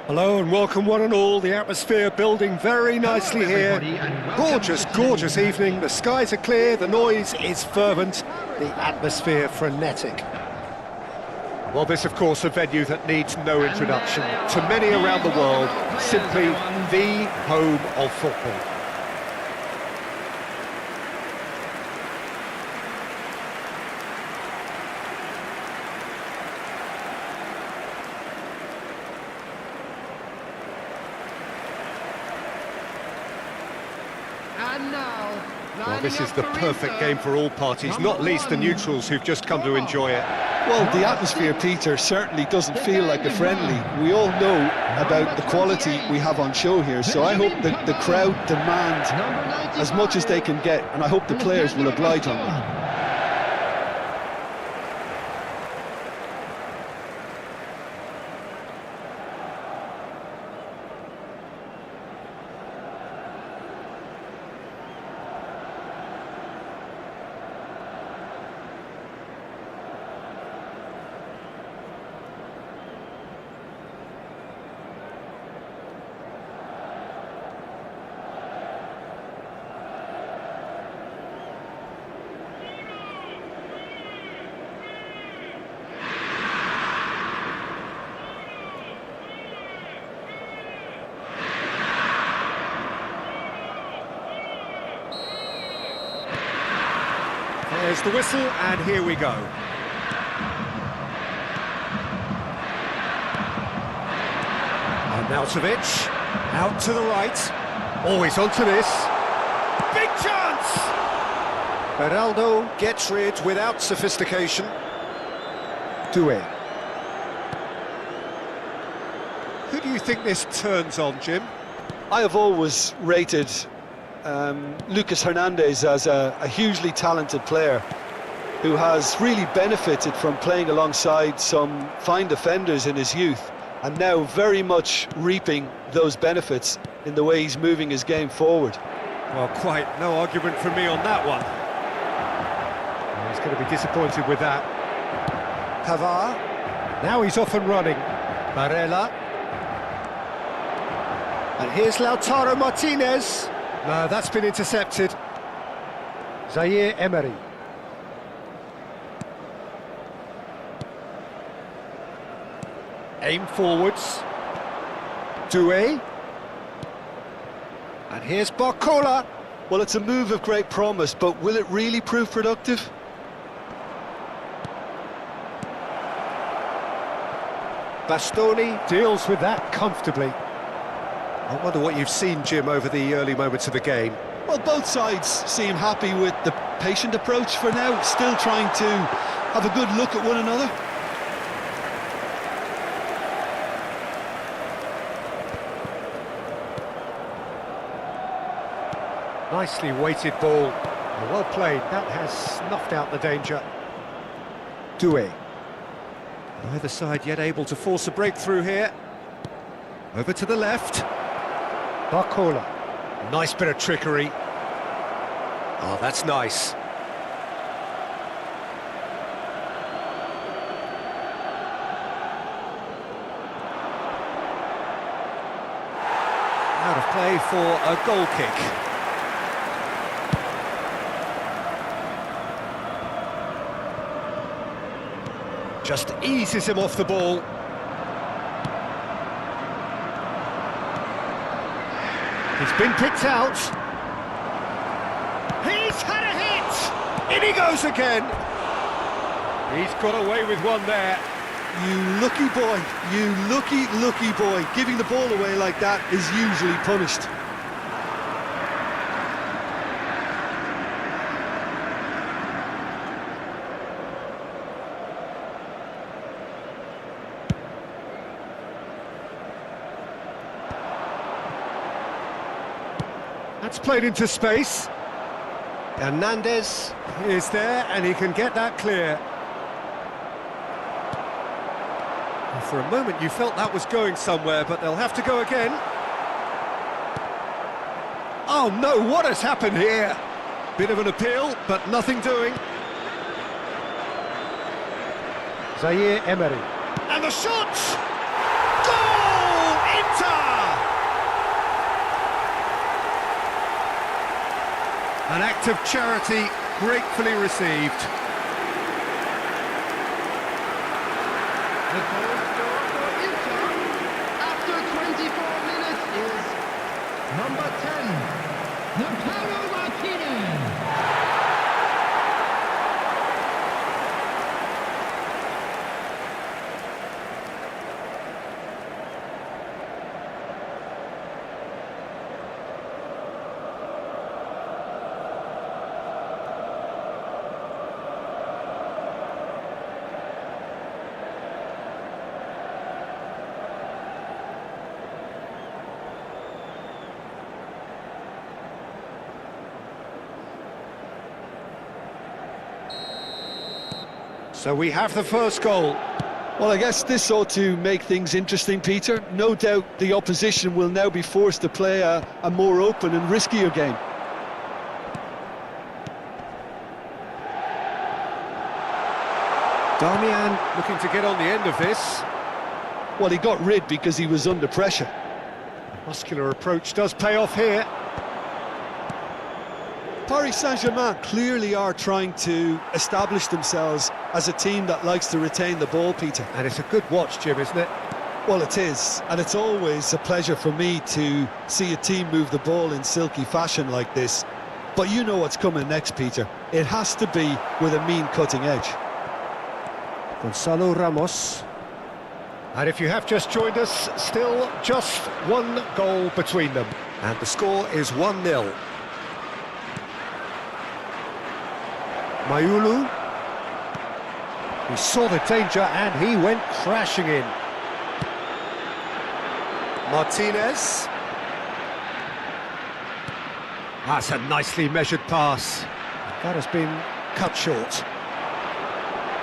Hello and welcome one and all. The atmosphere building very nicely here. Gorgeous, gorgeous evening. The skies are clear, the noise is fervent, the atmosphere frenetic. Well, this, of course, a venue that needs no introduction. To many around the world, simply the home of football. Well, this is the perfect game for all parties, not least the neutrals who've just come to enjoy it. Well, the atmosphere, Peter, certainly doesn't feel like a friendly. We all know about the quality we have on show here, so I hope that the crowd demand as much as they can get, and I hope the players will oblige on that. There's the whistle, and here we go. Arnautovic, out to the right. Always onto this. Big chance! Beraldo gets rid without sophistication. Doué. Who do you think this turns on, Jim? I have always rated Lucas Hernandez as a hugely talented player who has really benefited from playing alongside some fine defenders in his youth, and now very much reaping those benefits in the way he's moving his game forward. Well, quite no argument from me on that one. He's going to be disappointed with that. Pavard. Now he's off and running. Barella. And here's Lautaro Martinez. No, that's been intercepted. Zaire Emery. Aim forwards. Doué. And here's Barcola. Well, it's a move of great promise, but will it really prove productive? Bastoni deals with that comfortably. I wonder what you've seen, Jim, over the early moments of the game. Well, both sides seem happy with the patient approach for now, still trying to have a good look at one another. Nicely weighted ball. Well played. That has snuffed out the danger. Doué. Neither side yet able to force a breakthrough here. Over to the left. Barcola. Nice bit of trickery. Oh, that's nice. Out of play for a goal kick. Just eases him off the ball. He's been picked out. He's had a hit! In he goes again. He's got away with one there. You lucky boy, you lucky boy. Giving the ball away like that is usually punished. That's played into space. Hernandez is there, and he can get that clear. And for a moment you felt that was going somewhere, but they'll have to go again. Oh no, what has happened here? Bit of an appeal, but nothing doing. Zaire Emery. And the shot! Goal! An act of charity gratefully received. The goal scorer for Inter after 24 minutes is number 10, Lautaro Martinez. So we have the first goal. Well, I guess this ought to make things interesting, Peter. No doubt the opposition will now be forced to play a more open and riskier game. Darmian looking to get on the end of this. Well, he got rid because he was under pressure. Muscular approach does pay off here. Paris Saint-Germain clearly are trying to establish themselves as a team that likes to retain the ball, Peter. And it's a good watch, Jim, isn't it? Well, it is, and it's always a pleasure for me to see a team move the ball in silky fashion like this. But you know what's coming next, Peter. It has to be with a mean cutting edge. Gonzalo Ramos. And if you have just joined us, still just one goal between them. And the score is 1-0. Mayulu. He saw the danger and he went crashing in. Martinez. That's a nicely measured pass. That has been cut short.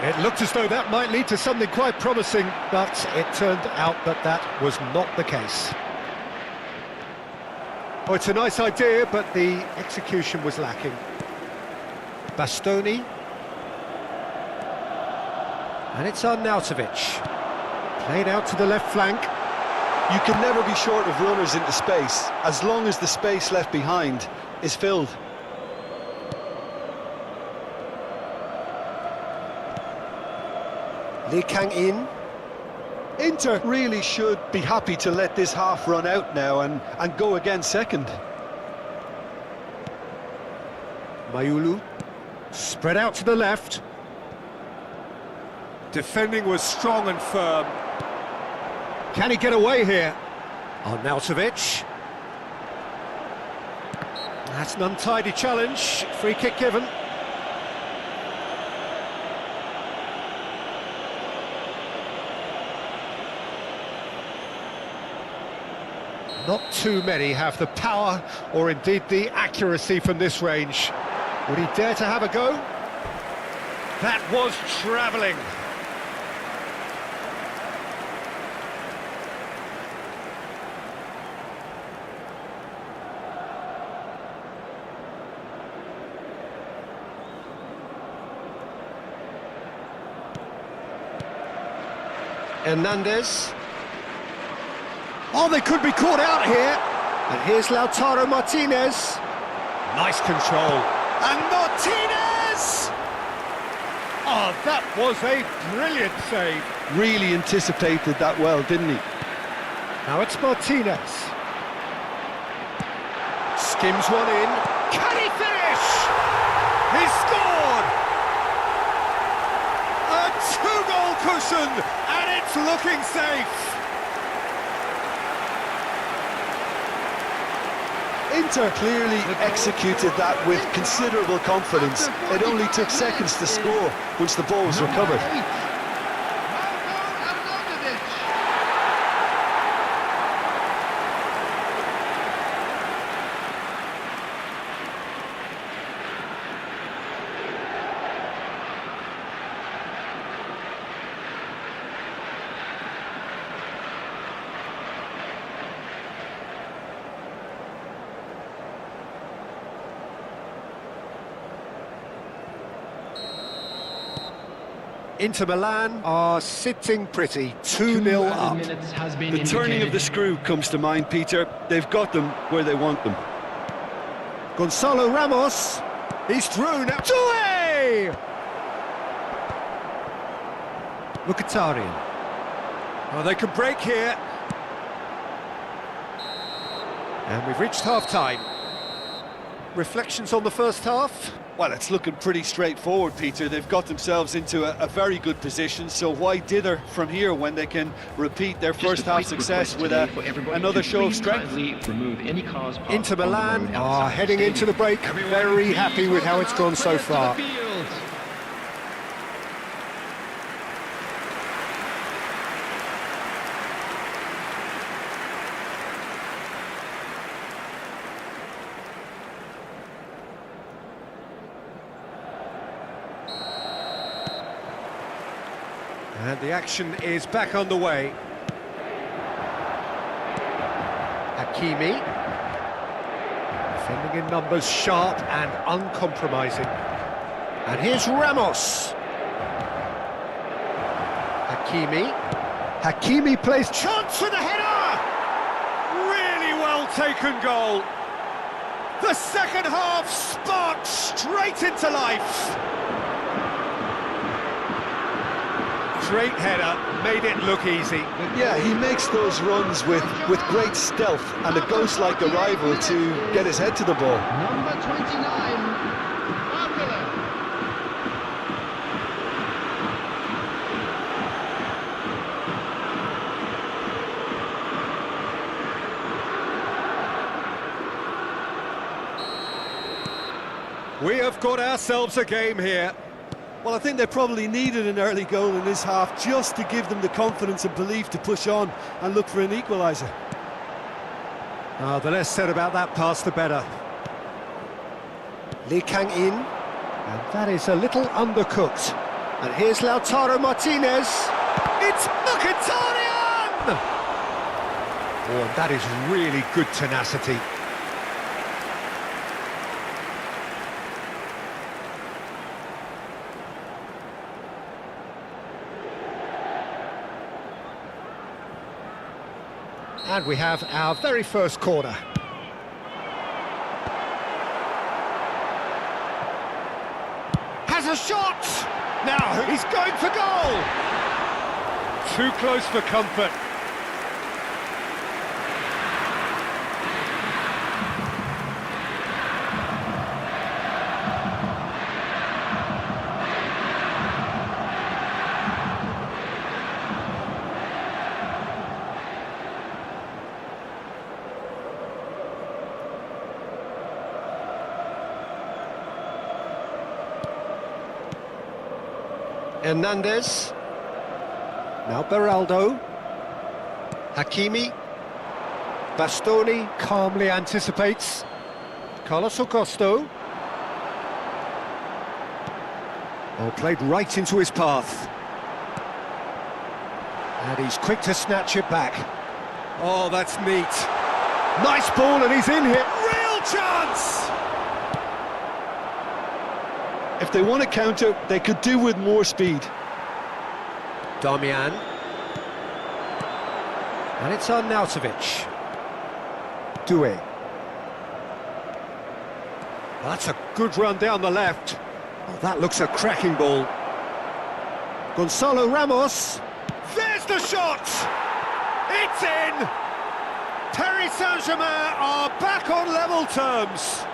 It looked as though that might lead to something quite promising, but it turned out that that was not the case. Oh, it's a nice idea, but the execution was lacking. Bastoni. And it's Arnautovic. Played out to the left flank. You can never be short of runners into space, as long as the space left behind is filled. Lee Kang-in. Inter really should be happy to let this half run out now and go again second. Mayulu. Spread out to the left. Defending was strong and firm. Can he get away here? Arnautovic. That's an untidy challenge. Free kick given. Not too many have the power or indeed the accuracy from this range. Would he dare to have a go? That was travelling. Hernandez. Oh, they could be caught out here. And here's Lautaro Martinez. Nice control. And Martinez! Oh, that was a brilliant save. Really anticipated that well, didn't he? Now it's Martinez. Skims one in. Can he finish? He scored! A two-goal cushion, and it's looking safe. Inter clearly executed that with considerable confidence. It only took seconds to score once the ball was recovered. Inter Milan are sitting pretty, 2-0 up. The turning of the screw comes to mind, Peter. They've got them where they want them. Gonzalo Ramos. He's through now. Doué! Mkhitaryan. Oh, they could break here. And we've reached half-time. Reflections on the first half? Well, it's looking pretty straightforward, Peter. They've got themselves into a very good position, so why dither from here when they can repeat their first half success with another show of strength? Inter Milan are heading into the break, very happy with how it's gone so far. And the action is back on the way. Hakimi. Defending in numbers, sharp and uncompromising. And here's Ramos. Hakimi. Hakimi plays chance for the header! Really well taken goal. The second half sparked straight into life. Great header, made it look easy. Yeah, he makes those runs with great stealth and a ghost-like arrival to get his head to the ball. Number 29, Barcola. We have got ourselves a game here. Well, I think they probably needed an early goal in this half just to give them the confidence and belief to push on and look for an equaliser. The less said about that pass, the better. Lee Kang-in, and that is a little undercooked. And here's Lautaro Martinez. It's Mkhitaryan! Oh, and that is really good tenacity. And we have our very first corner. Has a shot! Now he's going for goal! Too close for comfort. Hernandez. Now Beraldo. Hakimi. Bastoni calmly anticipates. Carlos Augusto. Oh, played right into his path. And he's quick to snatch it back. Oh, that's neat. Nice ball, and he's in here. Real chance! If they want to counter, they could do with more speed. Damian. And it's Arnautovic. Doué. Well, that's a good run down the left. Oh, that looks a cracking ball. Gonzalo Ramos. There's the shot! It's in! Paris Saint-Germain are back on level terms.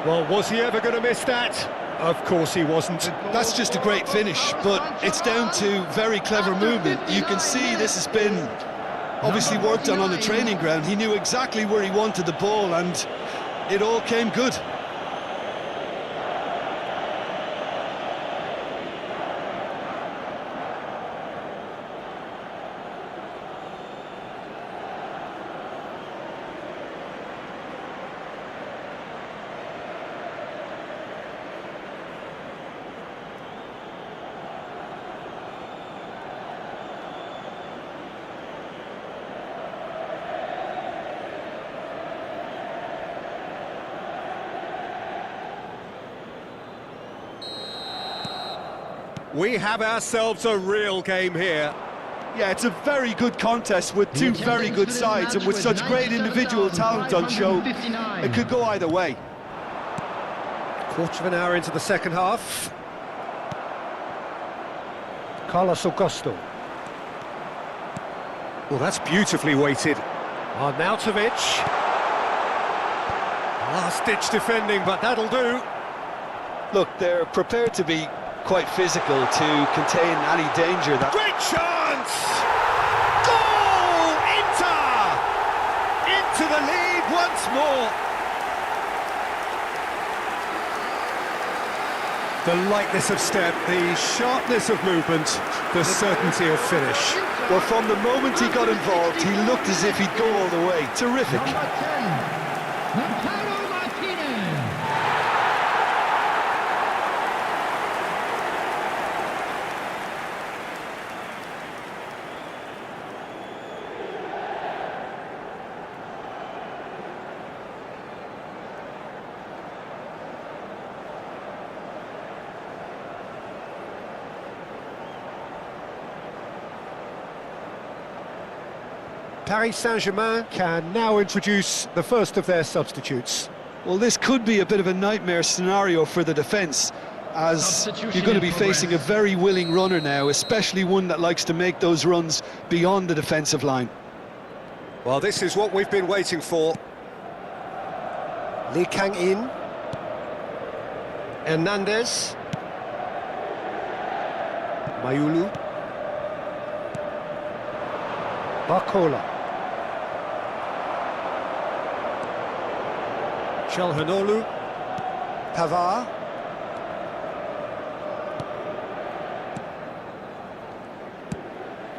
Well, was he ever going to miss that? Of course he wasn't. That's just a great finish, but it's down to very clever movement. You can see this has been obviously worked on the training ground. He knew exactly where he wanted the ball, and it all came good. We have ourselves a real game here. Yeah, it's a very good contest with two very good sides, and with such great individual talent on show, it could go either way. Quarter of an hour into the second half. Carlos Augusto. Well, that's beautifully weighted. Arnautovic. Last-ditch defending, but that'll do. Look, they're prepared to be quite physical to contain any danger. Great chance! Goal! Inter! Into the lead once more. The lightness of step, the sharpness of movement, the certainty of finish. Well, from the moment he got involved, he looked as if he'd go all the way. Terrific. Paris Saint-Germain can now introduce the first of their substitutes. Well, this could be a bit of a nightmare scenario for the defence, as you're going to be facing a very willing runner now, especially one that likes to make those runs beyond the defensive line. Well, this is what we've been waiting for. Lee Kang-in. Hernandez. Mayulu. Barcola. Çalhanoğlu, Pavard,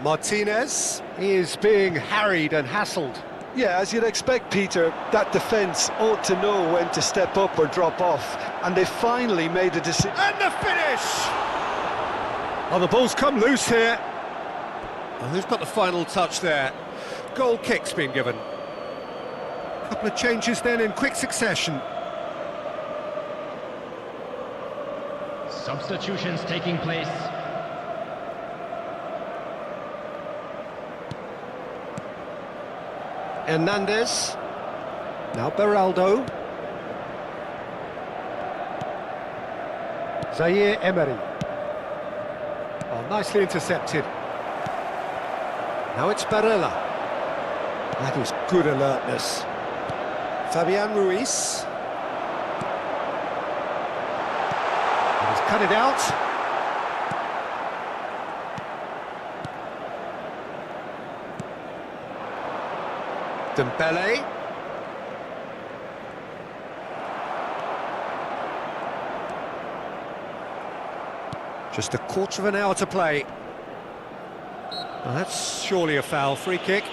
Martinez is being harried and hassled. Yeah, as you'd expect, Peter, that defence ought to know when to step up or drop off, and they finally made a decision. And the finish! Oh, the ball's come loose here. And who's got the final touch there? Goal kick's been given. Couple of changes then in quick succession. Substitutions taking place. Hernandez. Now Beraldo. Zaire Emery. Oh, nicely intercepted. Now it's Barella. That is good alertness. Fabian Ruiz. And he's cut it out. Dembele. Just a quarter of an hour to play. Well, that's surely a foul. Free kick.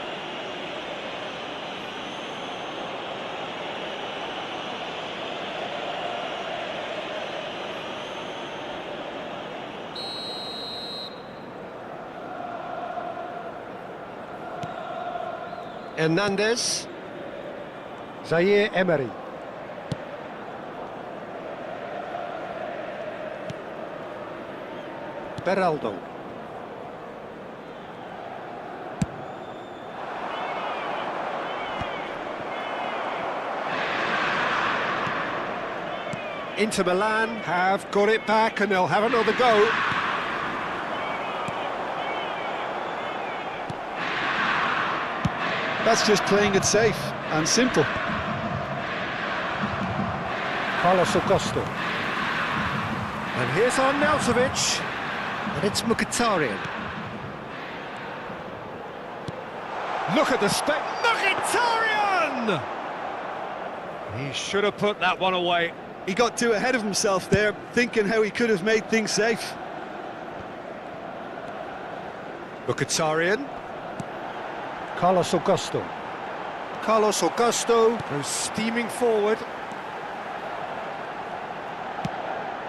Hernandez. Zaire Emery. Beraldo. Inter Milan have got it back and they'll have another go. That's just playing it safe and simple. Carlos Augusto. And here's Arnautovic. And it's Mkhitaryan. Look at the Mkhitaryan! He should have put that one away. He got too ahead of himself there, thinking how he could have made things safe. Mkhitaryan. Carlos Augusto. Carlos Augusto goes steaming forward.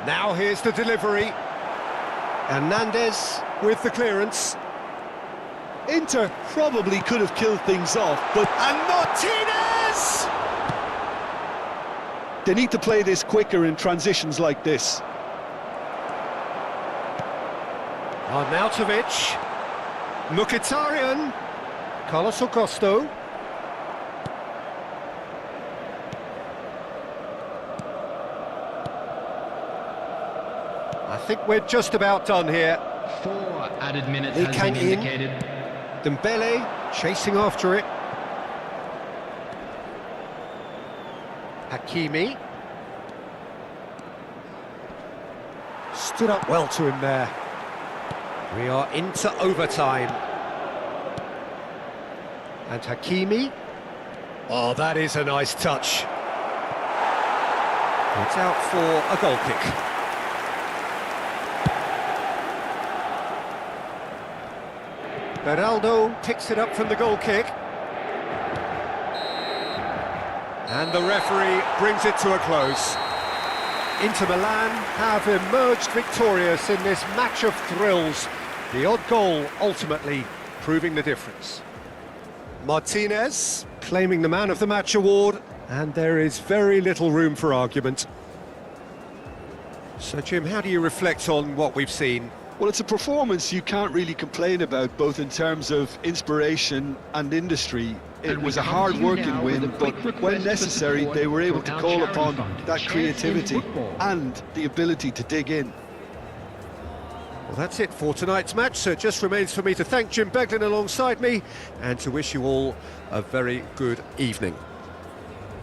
Now here's the delivery. Hernandez with the clearance. Inter probably could have killed things off, but... And Martinez! They need to play this quicker in transitions like this. Arnautovic. Mkhitaryan. Carlos Augusto. I think we're just about done here. 4 added minutes Lee has Kang been in. indicated. Dembele chasing after it. Hakimi. Stood up well to him there. We are into overtime. And Hakimi. Oh, that is a nice touch. It's out for a goal kick. Beraldo picks it up from the goal kick. And the referee brings it to a close. Inter Milan have emerged victorious in this match of thrills. The odd goal ultimately proving the difference. Martinez claiming the Man of the Match award, and there is very little room for argument. So Jim, how do you reflect on what we've seen? Well, it's a performance you can't really complain about, both in terms of inspiration and industry. It was a hard-working win, but when necessary, they were able to call upon that creativity and the ability to dig in. Well, that's it for tonight's match, so it just remains for me to thank Jim Beglin alongside me and to wish you all a very good evening.